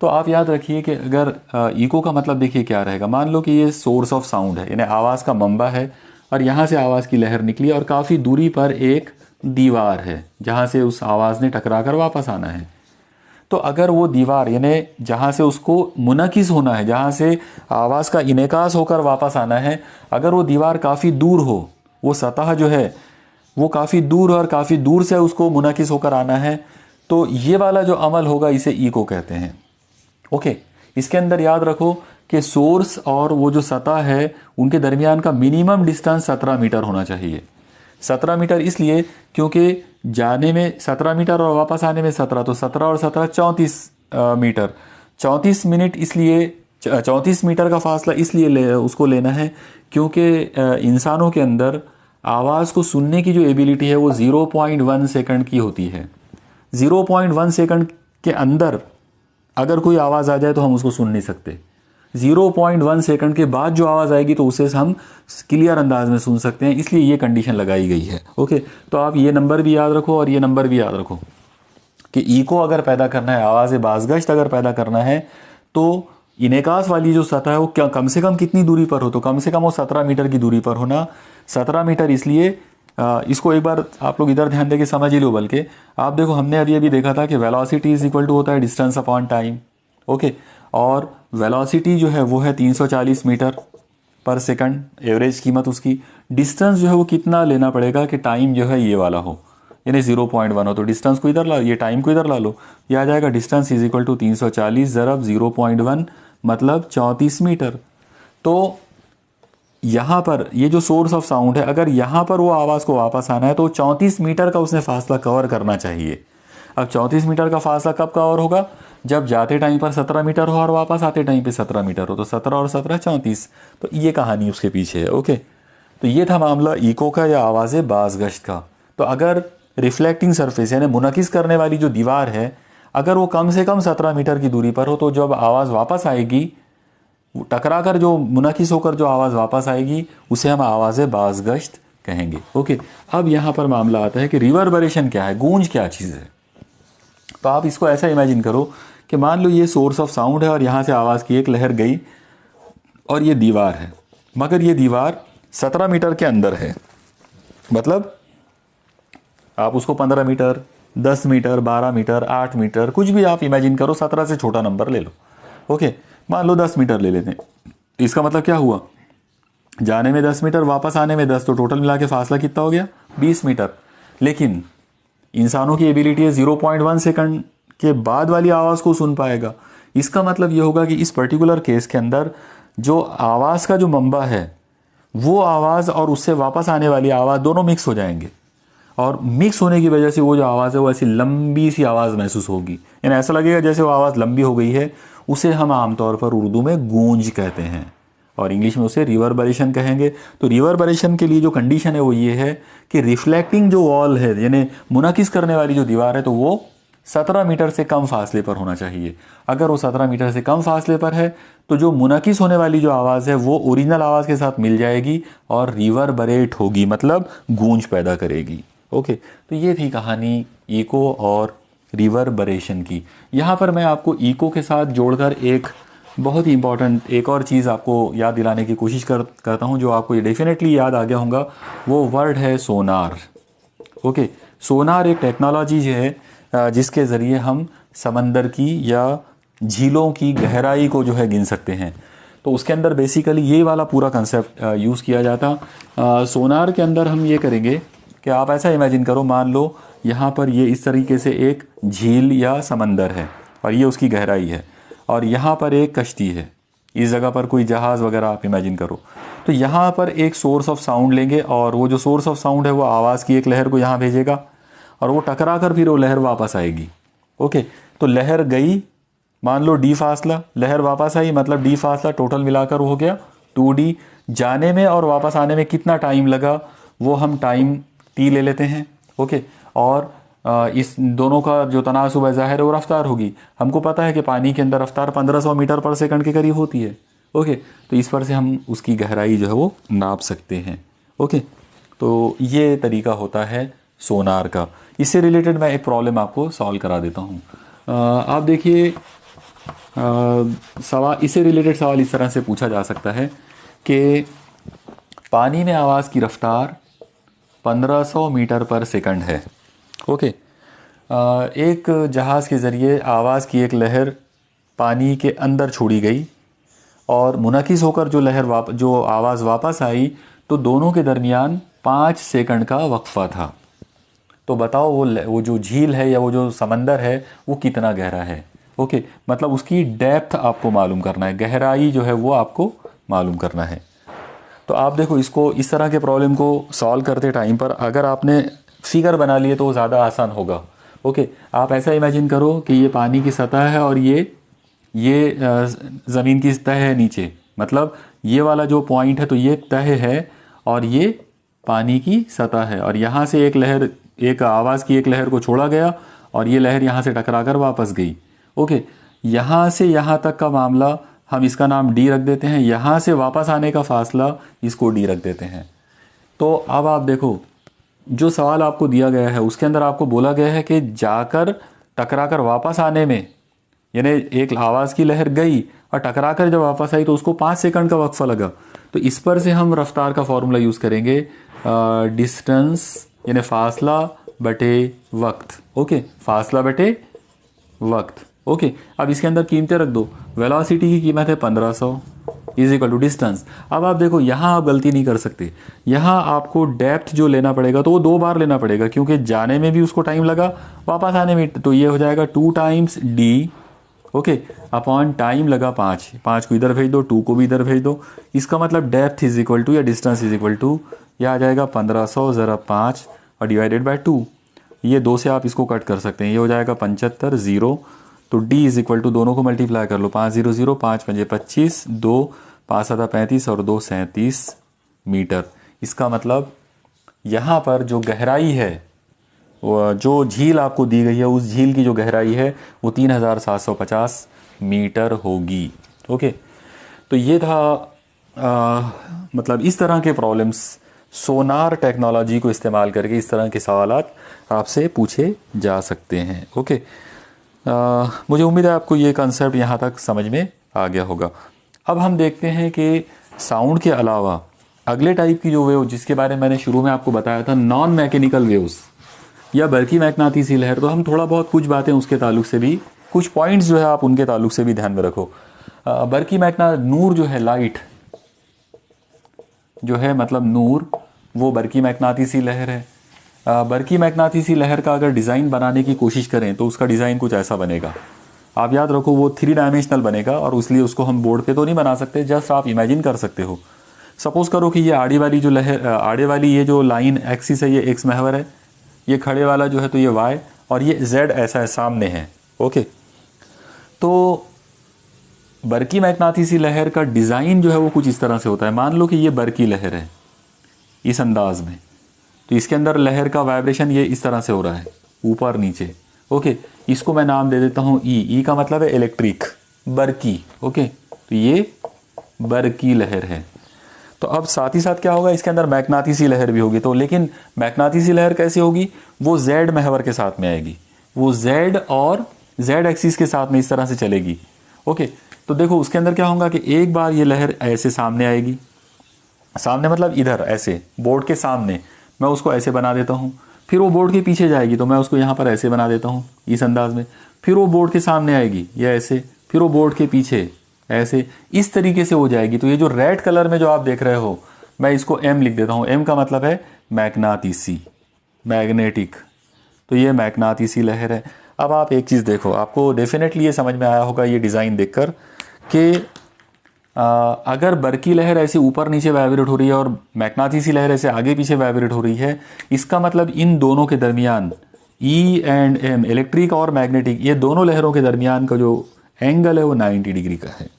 तो आप याद रखिए कि अगर इको का मतलब देखिए क्या रहेगा। मान लो कि ये सोर्स ऑफ साउंड है यानी आवाज़ का मंबा है, और यहाँ से आवाज़ की लहर निकली और काफ़ी दूरी पर एक दीवार है जहाँ से उस आवाज़ ने टकरा कर वापस आना है। तो अगर वो दीवार यानी जहाँ से उसको मुनकिस होना है, जहाँ से आवाज़ का इनेकास होकर वापस आना है, अगर वो दीवार काफ़ी दूर हो, वो सतह जो है वो काफ़ी दूर और काफ़ी दूर से उसको मुनकिस होकर आना है, तो ये वाला जो अमल होगा इसे इको कहते हैं। ओके, इसके अंदर याद रखो कि सोर्स और वो जो सतह है उनके दरमियान का मिनिमम डिस्टेंस 17 मीटर होना चाहिए। 17 मीटर इसलिए क्योंकि जाने में 17 मीटर और वापस आने में 17, तो 17 और 17 34 मीटर। 34 मिनट इसलिए 34 मीटर का फासला इसलिए उसको लेना है क्योंकि इंसानों के अंदर आवाज़ को सुनने की जो एबिलिटी है वो 0.1 सेकंड की होती है। 0.1 सेकंड के अंदर अगर कोई आवाज़ आ जाए तो हम उसको सुन नहीं सकते। 0.1 सेकंड के बाद जो आवाज़ आएगी तो उसे हम क्लियर अंदाज में सुन सकते हैं, इसलिए ये कंडीशन लगाई गई है। ओके, तो आप ये नंबर भी याद रखो और ये नंबर भी याद रखो कि इको अगर पैदा करना है, आवाज़ बाज़गश्त अगर पैदा करना है, तो इनेकास वाली जो सतह है वो क्या कम से कम कितनी दूरी पर हो, तो कम से कम वो 17 मीटर की दूरी पर होना। 17 मीटर इसलिए इसको एक बार आप लोग इधर ध्यान देके समझ ही लो। बल्कि आप देखो, हमने अभी अभी देखा था कि वेलोसिटी इज इक्वल टू होता है डिस्टेंस अपॉन टाइम। ओके, और वेलोसिटी जो है वो है 340 मीटर पर सेकंड, एवरेज कीमत उसकी। डिस्टेंस जो है वो कितना लेना पड़ेगा कि टाइम जो है ये वाला हो, यानी 0.1 हो, तो डिस्टेंस को इधर ला, ये टाइम को इधर ला लो, ये आ जाएगा डिस्टेंस इज इक्वल टू 340 ज़रब 0.1 मतलब 34 मीटर। तो यहाँ पर ये जो सोर्स ऑफ साउंड है, अगर यहाँ पर वो आवाज़ को वापस आना है तो 34 मीटर का उसने फासला कवर करना चाहिए। अब 34 मीटर का फासला कब कवर होगा, जब जाते टाइम पर 17 मीटर हो और वापस आते टाइम पे 17 मीटर हो, तो 17 और 17 34। तो ये कहानी उसके पीछे है। ओके, तो ये था मामला इको का या आवाज़ बाज़गश्त का। तो अगर रिफ्लेक्टिंग सरफेस यानी मुनकिस करने वाली जो दीवार है, अगर वो कम से कम 17 मीटर की दूरी पर हो, तो जब आवाज़ वापस आएगी, टकरा कर जो मुनकिस होकर जो आवाज़ वापस आएगी, उसे हम आवाज़ बाज़गश्त कहेंगे। ओके, अब यहाँ पर मामला आता है कि रिवर्बरेशन क्या है, गूंज क्या चीज़ है। तो आप इसको ऐसा इमेजिन करो कि मान लो ये सोर्स ऑफ साउंड है और यहाँ से आवाज़ की एक लहर गई और ये दीवार है, मगर ये दीवार 17 मीटर के अंदर है। मतलब आप उसको 15 मीटर, 10 मीटर, 12 मीटर, 8 मीटर, कुछ भी आप इमेजिन करो, 17 से छोटा नंबर ले लो। ओके, मान लो 10 मीटर ले लेते हैं। तो इसका मतलब क्या हुआ, जाने में 10 मीटर, वापस आने में 10, तो टोटल मिला के फासला कितना हो गया, 20 मीटर। लेकिन इंसानों की एबिलिटी है 0.1 सेकंड के बाद वाली आवाज़ को सुन पाएगा। इसका मतलब ये होगा कि इस पर्टिकुलर केस के अंदर जो आवाज़ का जो मंबा है, वो आवाज़ और उससे वापस आने वाली आवाज़ दोनों मिक्स हो जाएंगे, और मिक्स होने की वजह से वो जो आवाज़ है वो ऐसी लंबी सी आवाज़ महसूस होगी, यानी ऐसा लगेगा जैसे वो आवाज़ लंबी हो गई है। उसे हम आमतौर पर उर्दू में गूंज कहते हैं और इंग्लिश में उसे रिवर्बरेशन कहेंगे। तो रिवर्बरेशन के लिए जो कंडीशन है वो ये है कि रिफ्लेक्टिंग जो वॉल है, यानी मुनकिस करने वाली जो दीवार है, तो वो 17 मीटर से कम फासले पर होना चाहिए। अगर वो 17 मीटर से कम फासले पर है तो जो मुनकिस होने वाली जो आवाज़ है वो ओरिजिनल आवाज़ के साथ मिल जाएगी और रिवर्बरेट होगी, मतलब गूंज पैदा करेगी। ओके, तो ये थी कहानी इको और रिवर्बरेशन की। यहाँ पर मैं आपको इको के साथ जोड़कर एक बहुत ही इंपॉर्टेंट एक और चीज़ आपको याद दिलाने की कोशिश करता हूँ, जो आपको ये डेफिनेटली याद आ गया होगा। वो वर्ड है सोनार। ओके, सोनार एक टेक्नोलॉजी है जिसके ज़रिए हम समंदर की या झीलों की गहराई को जो है गिन सकते हैं। तो उसके अंदर बेसिकली ये वाला पूरा कंसेप्ट यूज़ किया जाता। सोनार के अंदर हम ये करेंगे कि आप ऐसा इमेजिन करो, मान लो यहाँ पर ये इस तरीके से एक झील या समंदर है और ये उसकी गहराई है, और यहाँ पर एक कश्ती है, इस जगह पर कोई जहाज़ वगैरह आप इमेजिन करो। तो यहाँ पर एक सोर्स ऑफ साउंड लेंगे और वो जो सोर्स ऑफ साउंड है वो आवाज़ की एक लहर को यहाँ भेजेगा और वो टकरा कर फिर वो लहर वापस आएगी। ओके, तो लहर गई, मान लो डी फासला, लहर वापस आई, मतलब डी फासला टोटल मिलाकर हो गया 2D। जाने में और वापस आने में कितना टाइम लगा वो हम टाइम टी ले लेते हैं। ओके, और इस दोनों का जो तनासुब है ज़ाहिर है वो रफ्तार होगी। हमको पता है कि पानी के अंदर रफ्तार 1500 मीटर पर सेकंड के करीब होती है। ओके, तो इस पर से हम उसकी गहराई जो है वो नाप सकते हैं। ओके, तो ये तरीका होता है सोनार का। इससे रिलेटेड मैं एक प्रॉब्लम आपको सॉल्व करा देता हूँ। आप देखिए, सवाल इससे रिलेटेड सवाल इस तरह से पूछा जा सकता है कि पानी में आवाज़ की रफ्तार 1500 मीटर पर सेकंड है। ओके, एक जहाज़ के ज़रिए आवाज़ की एक लहर पानी के अंदर छोड़ी गई और मुनकिस होकर जो लहर जो आवाज़ वापस आई, तो दोनों के दरमियान 5 सेकंड का वक्फा था। तो बताओ वो जो झील है या वो जो समंदर है वो कितना गहरा है। ओके, मतलब उसकी डेप्थ आपको मालूम करना है, गहराई जो है वो आपको मालूम करना है। तो आप देखो, इसको इस तरह के प्रॉब्लम को सॉल्व करते टाइम पर अगर आपने फिगर बना लिए तो वो ज़्यादा आसान होगा। ओके, आप ऐसा इमेजिन करो कि ये पानी की सतह है और ये ज़मीन की सतह है नीचे, मतलब ये वाला जो पॉइंट है तो ये तह है और ये पानी की सतह है, और यहाँ से एक आवाज़ की एक लहर को छोड़ा गया और ये लहर यहाँ से टकरा कर वापस गई। ओके, यहाँ से यहाँ तक का मामला हम इसका नाम डी रख देते हैं, यहाँ से वापस आने का फासला इसको डी रख देते हैं। तो अब आप देखो, जो सवाल आपको दिया गया है उसके अंदर आपको बोला गया है कि जाकर टकराकर वापस आने में, यानी एक आवाज़ की लहर गई और टकराकर जब वापस आई तो उसको 5 सेकंड का वक्फा लगा। तो इस पर से हम रफ्तार का फॉर्मूला यूज़ करेंगे, डिस्टेंस यानी फासला बटे वक्त। ओके, फासला बटे वक्त, ओके, अब इसके अंदर कीमतें रख दो। वेलोसिटी की कीमत है 1500 इज इक्वल टू डिस्टेंस। अब आप देखो यहाँ आप गलती नहीं कर सकते, यहाँ आपको डेप्थ जो लेना पड़ेगा तो वो 2 बार लेना पड़ेगा, क्योंकि जाने में भी उसको टाइम लगा, वापस आने में, तो ये हो जाएगा 2 times D, okay, upon time लगा 5, 5 को इधर भेज दो, 2 को भी इधर भेज दो। इसका मतलब डेप्थ इज इक्वल टू या डिस्टेंस इज इक्वल टू, यह आ जाएगा 1500 ज़रा 5 और डिवाइडेड बाय 2। ये 2 से आप इसको कट कर सकते हैं, ये हो जाएगा 75 0, तो d इज इक्वल टू दोनों को मल्टीप्लाई कर लो, 5 0 0, 5 5 25, 2 5 7 35 और 2 37 मीटर। इसका मतलब यहाँ पर जो गहराई है, जो झील आपको दी गई है, उस झील की जो गहराई है वो 3750 मीटर होगी। ओके, तो ये था मतलब इस तरह के प्रॉब्लम्स सोनार टेक्नोलॉजी को इस्तेमाल करके इस तरह के सवालात आपसे पूछे जा सकते हैं। ओके, मुझे उम्मीद है आपको ये कंसेप्ट यहाँ तक समझ में आ गया होगा। अब हम देखते हैं कि साउंड के अलावा अगले टाइप की जो वेव, जिसके बारे में मैंने शुरू में आपको बताया था, नॉन मैकेनिकल वेव्स या बरकी मैग्नेटिसी लहर, तो हम थोड़ा बहुत कुछ बातें उसके ताल्लुक से भी, कुछ पॉइंट्स जो है आप उनके ताल्लुक से भी ध्यान में रखो। बरकी नूर जो है, लाइट जो है, मतलब नूर, वो बरकी मैग्नेटिसी लहर है। बरकी मैग्नेटिसी लहर का अगर डिज़ाइन बनाने की कोशिश करें तो उसका डिज़ाइन कुछ ऐसा बनेगा। आप याद रखो वो 3 डायमेंशनल बनेगा और इसलिए उसको हम बोर्ड पे तो नहीं बना सकते, जस्ट आप इमेजिन कर सकते हो। सपोज करो कि ये आड़े वाली जो लहर, आड़े वाली ये जो लाइन एक्सिस है, ये एक्स महवर है, ये खड़े वाला जो है तो ये वाई, और ये जेड ऐसा है, सामने है। ओके, तो बरकी मैग्नेटिसी लहर का डिज़ाइन जो है वो कुछ इस तरह से होता है। मान लो कि ये बरकी लहर है इस अंदाज में, तो इसके अंदर लहर का वाइब्रेशन ये इस तरह से हो रहा है, ऊपर नीचे। ओके, इसको मैं नाम दे देता हूँ ई का मतलब है इलेक्ट्रिक, बरकी। ओके, तो ये बरकी लहर है। तो अब साथ ही साथ क्या होगा, इसके अंदर मैग्नेटिसी लहर भी होगी। तो लेकिन मैग्नेटिसी लहर कैसी होगी, वो जेड महवर के साथ में आएगी, वो जेड और जेड एक्सिस के साथ में इस तरह से चलेगी। ओके, तो देखो उसके अंदर क्या होगा कि एक बार ये लहर ऐसे सामने आएगी, सामने मतलब इधर ऐसे बोर्ड के सामने, मैं उसको ऐसे बना देता हूँ। फिर वो बोर्ड के पीछे जाएगी तो मैं उसको यहाँ पर ऐसे बना देता हूँ इस अंदाज में। फिर वो बोर्ड के सामने आएगी या ऐसे, फिर वो बोर्ड के पीछे ऐसे, इस तरीके से हो जाएगी। तो ये जो रेड कलर में जो आप देख रहे हो, मैं इसको एम लिख देता हूँ। एम का मतलब है मैग्नेटिसी, मैग्नेटिक, तो ये मैग्नेटिसी लहर है। अब आप एक चीज़ देखो, आपको डेफिनेटली ये समझ में आया होगा ये डिज़ाइन देखकर कि अगर बरकी लहर ऐसे ऊपर नीचे वाइब्रेट हो रही है और मैग्नेटिसी लहर ऐसे आगे पीछे वाइब्रेट हो रही है, इसका मतलब इन दोनों के दरमियान ई एंड एम, इलेक्ट्रिक और मैग्नेटिक, ये दोनों लहरों के दरमियान का जो एंगल है वो 90 डिग्री का है।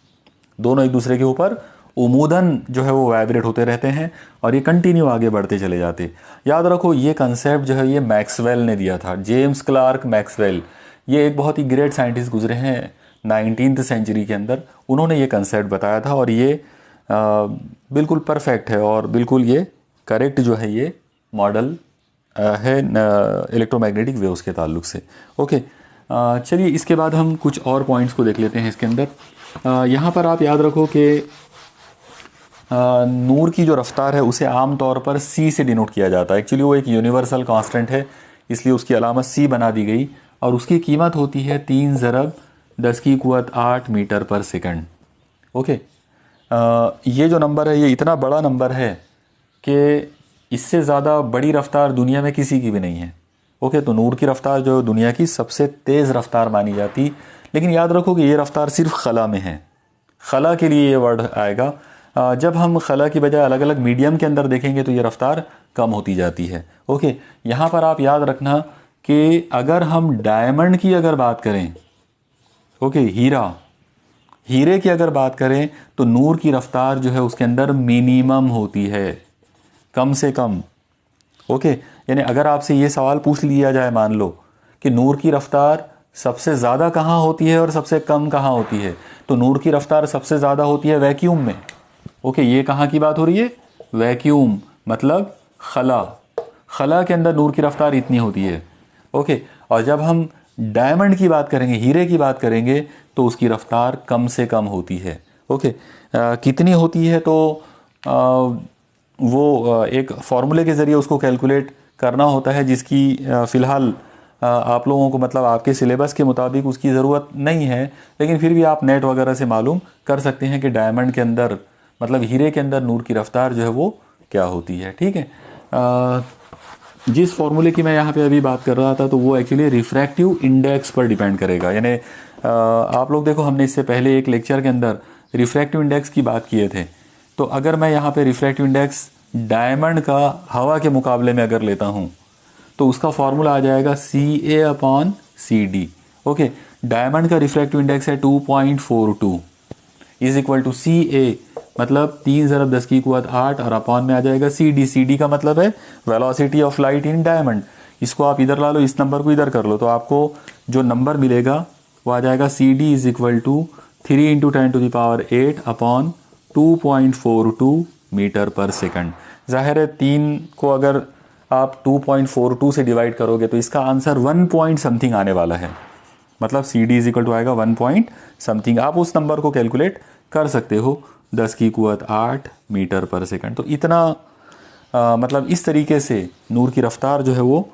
दोनों एक दूसरे के ऊपर उमूदन जो है वो वाइब्रेट होते रहते हैं और ये कंटिन्यू आगे बढ़ते चले जाते। याद रखो ये कंसेप्ट जो है ये मैक्सवेल ने दिया था, जेम्स क्लार्क मैक्सवेल। ये एक बहुत ही ग्रेट साइंटिस्ट गुजरे हैं 19th सेंचुरी के अंदर, उन्होंने ये कंसेप्ट बताया था और ये बिल्कुल परफेक्ट है और बिल्कुल ये करेक्ट जो है ये मॉडल है इलेक्ट्रोमैग्नेटिक वेव्स के ताल्लुक से। ओके, चलिए इसके बाद हम कुछ और पॉइंट्स को देख लेते हैं इसके अंदर। यहाँ पर आप याद रखो कि नूर की जो रफ्तार है उसे आम तौर पर c से डिनोट किया जाता है। एक्चुअली वो एक यूनिवर्सल कांस्टेंट है, इसलिए उसकी अलामत c बना दी गई और उसकी कीमत होती है 3 ज़रब 10 की कुवत 8 मीटर पर सेकंड। ओके, ये जो नंबर है ये इतना बड़ा नंबर है कि इससे ज़्यादा बड़ी रफ्तार दुनिया में किसी की भी नहीं है। ओके, तो नूर की रफ्तार जो दुनिया की सबसे तेज़ रफ्तार मानी जाती, लेकिन याद रखो कि ये रफ्तार सिर्फ खला में है। खला के लिए ये वर्ड आएगा, जब हम खला की बजाय अलग अलग मीडियम के अंदर देखेंगे तो ये रफ्तार कम होती जाती है। ओके, यहाँ पर आप याद रखना कि अगर हम डायमंड की अगर बात करें, ओके, हीरे की अगर बात करें तो नूर की रफ्तार जो है उसके अंदर मिनिमम होती है, कम से कम। ओके, यानी अगर आपसे ये सवाल पूछ लिया जाए, मान लो कि नूर की रफ्तार सबसे ज़्यादा कहाँ होती है और सबसे कम कहाँ होती है, तो नूर की रफ्तार सबसे ज़्यादा होती है वैक्यूम में। ओके, ये कहाँ की बात हो रही है, वैक्यूम मतलब खला के अंदर नूर की रफ्तार इतनी होती है। ओके, और जब हम डायमंड की बात करेंगे, हीरे की बात करेंगे, तो उसकी रफ्तार कम से कम होती है। ओके, कितनी होती है तो वो एक फॉर्मूले के ज़रिए उसको कैलकुलेट करना होता है, जिसकी फ़िलहाल आप लोगों को मतलब आपके सिलेबस के मुताबिक उसकी ज़रूरत नहीं है, लेकिन फिर भी आप नेट वगैरह से मालूम कर सकते हैं कि डायमंड के अंदर मतलब हीरे के अंदर नूर की रफ्तार जो है वो क्या होती है। ठीक है, जिस फॉर्मूले की मैं यहाँ पे अभी बात कर रहा था तो वो एक्चुअली रिफ्रैक्टिव इंडेक्स पर डिपेंड करेगा। यानी आप लोग देखो, हमने इससे पहले एक लेक्चर के अंदर रिफ्रैक्टिव इंडेक्स की बात किए थे। तो अगर मैं यहाँ पे रिफ्रैक्टिव इंडेक्स डायमंड का हवा के मुकाबले में अगर लेता हूँ तो उसका फॉर्मूला आ जाएगा CA/CD। ओके, डायमंड का रिफ्रैक्टिव इंडेक्स है 2.42 इज इक्वल टू CA मतलब 3 × 10⁸ और अपॉन में आ जाएगा CD का मतलब है velocity of light in diamond. इसको आप इधर ला लो, इस नंबर को इधर कर लो, तो आपको जो नंबर मिलेगा वो आ जाएगा CD is equal to 3 × 10⁸ upon 2.42 metre per second. जाहिर है 3 को अगर आप 2.42 से डिवाइड करोगे तो इसका आंसर 1 पॉइंट समथिंग आने वाला है। मतलब CD इज इक्वल टू आएगा 1 पॉइंट समथिंग। आप उस नंबर को कैलकुलेट कर सकते हो 10⁸ मीटर पर सेकंड। तो इतना मतलब इस तरीके से नूर की रफ्तार जो है वो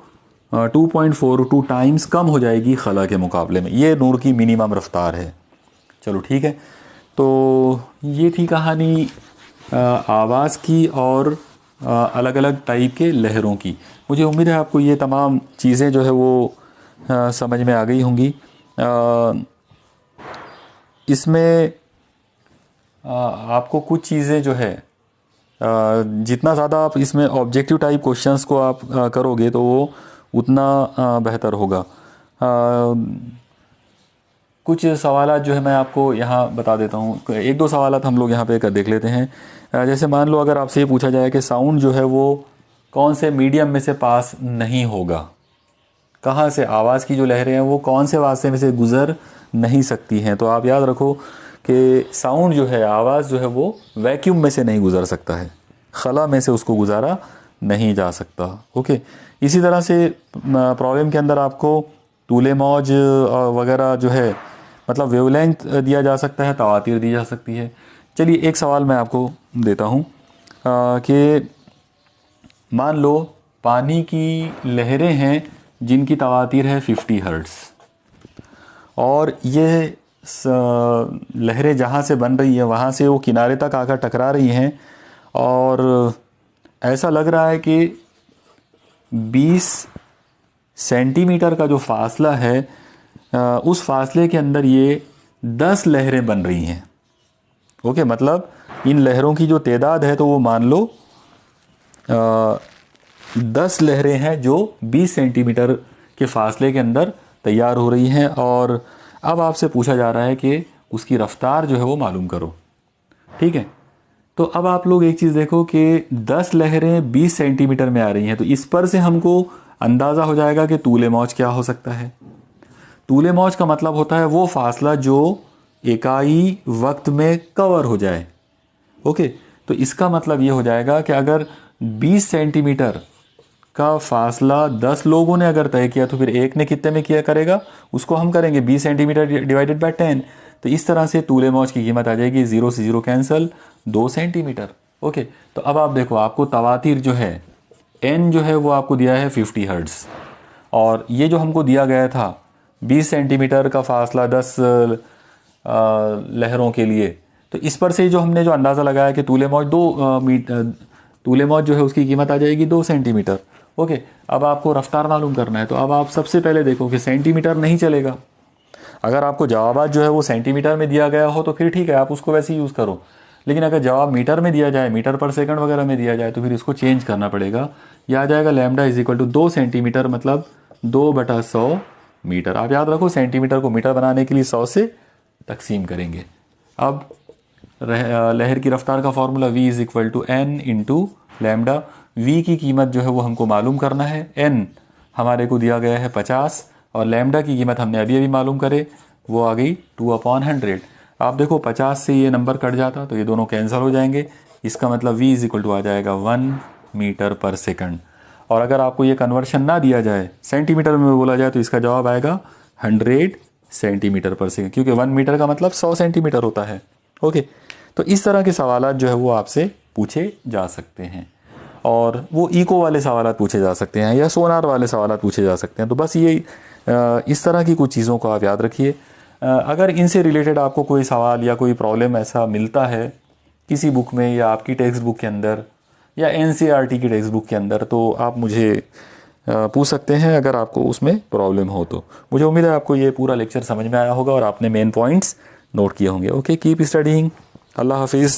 2.42 टाइम्स कम हो जाएगी खला के मुकाबले में। ये नूर की मिनिमम रफ्तार है। चलो ठीक है, तो ये थी कहानी आवाज़ की और अलग अलग टाइप के लहरों की। मुझे उम्मीद है आपको ये तमाम चीज़ें जो है वो समझ में आ गई होंगी। इसमें आपको कुछ चीज़ें जो है जितना ज़्यादा आप इसमें ऑब्जेक्टिव टाइप क्वेश्चंस को आप करोगे तो वो उतना बेहतर होगा। कुछ सवालात जो है मैं आपको यहाँ बता देता हूँ। 1-2 सवालात हम लोग यहाँ पे कर देख लेते हैं। जैसे मान लो अगर आपसे ये पूछा जाए कि साउंड जो है वो कौन से मीडियम में से पास नहीं होगा, कहाँ से आवाज़ की जो लहरें हैं वो कौन से वास्ते में से गुज़र नहीं सकती हैं, तो आप याद रखो कि साउंड जो है, आवाज़ जो है वो वैक्यूम में से नहीं गुज़र सकता है, खला में से उसको गुजारा नहीं जा सकता। ओके, इसी तरह से प्रॉब्लम के अंदर आपको तूले मौज वगैरह जो है मतलब वेवलेंथ दिया जा सकता है, तवातीर दी जा सकती है। चलिए एक सवाल मैं आपको देता हूँ कि मान लो पानी की लहरें हैं जिनकी तवातीर है 50 हर्ट्ज़ और ये लहरें जहाँ से बन रही है वहाँ से वो किनारे तक आकर टकरा रही हैं और ऐसा लग रहा है कि 20 सेंटीमीटर का जो फासला है उस फासले के अंदर ये 10 लहरें बन रही हैं। ओके, मतलब इन लहरों की जो तादाद है तो वो मान लो 10 लहरें हैं जो 20 सेंटीमीटर के फासले के अंदर तैयार हो रही हैं और अब आपसे पूछा जा रहा है कि उसकी रफ्तार जो है वो मालूम करो। ठीक है, तो अब आप लोग एक चीज़ देखो कि 10 लहरें 20 सेंटीमीटर में आ रही हैं, तो इस पर से हमको अंदाज़ा हो जाएगा कि तूले मौज क्या हो सकता है। तूले मौज का मतलब होता है वो फासला जो इकाई वक्त में कवर हो जाए। ओके, तो इसका मतलब ये हो जाएगा कि अगर 20 सेंटीमीटर का फासला 10 लोगों ने अगर तय किया तो फिर एक ने कितने में किया करेगा, उसको हम करेंगे 20 सेंटीमीटर डिवाइडेड बाय 10। तो इस तरह से तूले मौज की कीमत आ जाएगी 0 से 0 कैंसिल 2 सेंटीमीटर। ओके, तो अब आप देखो आपको तवातीर जो है n जो है वो आपको दिया है 50 हर्ट्ज़ और ये जो हमको दिया गया था 20 सेंटीमीटर का फासला 10 लहरों के लिए, तो इस पर से जो हमने जो अंदाज़ा लगाया कि तूले मौज जो है उसकी कीमत आ जाएगी 2 सेंटीमीटर। ओके, अब आपको रफ्तार मालूम करना है तो अब आप सबसे पहले देखो कि सेंटीमीटर नहीं चलेगा। अगर आपको जवाब जो है वो सेंटीमीटर में दिया गया हो तो फिर ठीक है, आप उसको वैसे ही यूज़ करो, लेकिन अगर जवाब मीटर में दिया जाए, मीटर पर सेकंड वगैरह में दिया जाए तो फिर इसको चेंज करना पड़ेगा। यह आ जाएगा lambda is equal to 2 centimetre मतलब 2/100 मीटर। आप याद रखो सेंटीमीटर को मीटर बनाने के लिए 100 से तकसीम करेंगे। अब लहर की रफ्तार का formula v is equal to n into lambda. v की कीमत जो है वो हमको मालूम करना है, n हमारे को दिया गया है 50 और लैम्डा की कीमत हमने अभी मालूम करे, वो आ गई 2/100। आप देखो 50 से ये नंबर कट जाता तो ये दोनों कैंसिल हो जाएंगे, इसका मतलब v इज इक्वल टू आ जाएगा 1 मीटर पर सेकंड। और अगर आपको ये कन्वर्शन ना दिया जाए, सेंटीमीटर में बोला जाए, तो इसका जवाब आएगा 100 सेंटीमीटर पर सेकंड, क्योंकि 1 मीटर का मतलब 100 सेंटीमीटर होता है। ओके, तो इस तरह के सवालात जो है वो आपसे पूछे जा सकते हैं। और वो इको वाले सवाल पूछे जा सकते हैं या सोनार वाले सवाल पूछे जा सकते हैं। तो बस ये इस तरह की कुछ चीज़ों को आप याद रखिए। अगर इनसे रिलेटेड आपको कोई सवाल या कोई प्रॉब्लम ऐसा मिलता है किसी बुक में या आपकी टेक्स्ट बुक के अंदर या एनसीईआरटी की टेक्स्ट बुक के अंदर, तो आप मुझे पूछ सकते हैं अगर आपको उसमें प्रॉब्लम हो तो। मुझे उम्मीद है आपको ये पूरा लेक्चर समझ में आया होगा और आपने मेन पॉइंट्स नोट किए होंगे। Okay, keep studying. अल्लाह हाफिज़।